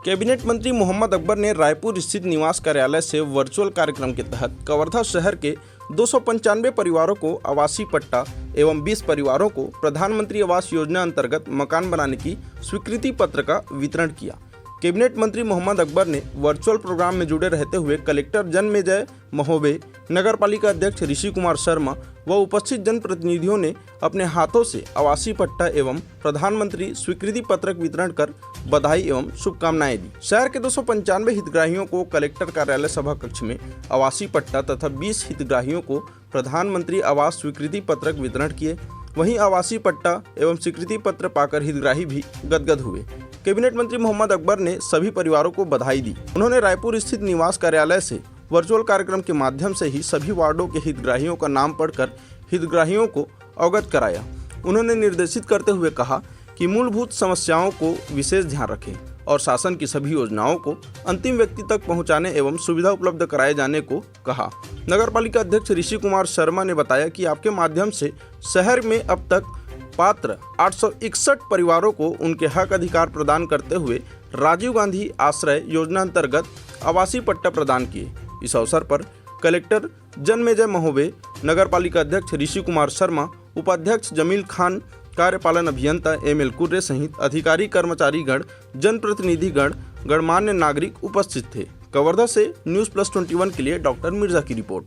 Cabinet मंत्री मोहम्मद अकबर ने रायपुर स्थित निवास कार्यालय से वर्चुअल कार्यक्रम के तहत कवर्धा शहर के 295 परिवारों को आवासीय पट्टा एवं 20 परिवारों को प्रधानमंत्री आवास योजना अंतर्गत मकान बनाने की स्वीकृति पत्र का वितरण किया। कैबिनेट मंत्री मोहम्मद अकबर ने वर्चुअल प्रोग्राम में जुड़े रहते हुए कलेक्टर जन्मेजय महोबे, नगर पालिका अध्यक्ष ऋषि कुमार शर्मा व उपस्थित जनप्रतिनिधियों ने अपने हाथों से आवासीय पट्टा एवं प्रधानमंत्री स्वीकृति पत्रक वितरण कर बधाई एवं शुभकामनाएं दी। शहर के 295 हितग्राहियों को कलेक्टर कार्यालय सभा कक्ष में आवासीय पट्टा तथा 20 हितग्राहियों को प्रधानमंत्री आवास स्वीकृति पत्रक वितरण किए। वहीं आवासीय पट्टा एवं स्वीकृति पत्र पाकर हितग्राही भी गदगद हुए। कैबिनेट मंत्री मोहम्मद अकबर ने सभी परिवारों को बधाई दी। उन्होंने रायपुर स्थित निवास कार्यालय से वर्चुअल कार्यक्रम के माध्यम से ही सभी वार्डों के हितग्राहियों का नाम पढ़कर हितग्राहियों को अवगत कराया। उन्होंने निर्देशित करते हुए कहा कि मूलभूत समस्याओं को विशेष ध्यान रखें और शासन की सभी योजनाओं को अंतिम व्यक्ति तक पहुंचाने एवं सुविधा उपलब्ध कराए जाने को कहा। नगर पालिका अध्यक्ष ऋषि कुमार शर्मा ने बताया कि आपके माध्यम से शहर में अब तक पात्र 861 परिवारों को उनके हक अधिकार प्रदान करते हुए राजीव गांधी आश्रय योजना अंतर्गत आवासीय पट्टा प्रदान किए। इस अवसर पर कलेक्टर जन्मेजय महोबे, नगर पालिका अध्यक्ष ऋषि कुमार शर्मा, उपाध्यक्ष जमील खान, कार्यपालन अभियंता एमएल कुर्रे सहित अधिकारी कर्मचारीगण, जनप्रतिनिधिगण, गणमान्य नागरिक उपस्थित थे। कवर्धा से न्यूज़ प्लस 21 के लिए डॉक्टर मिर्जा की रिपोर्ट।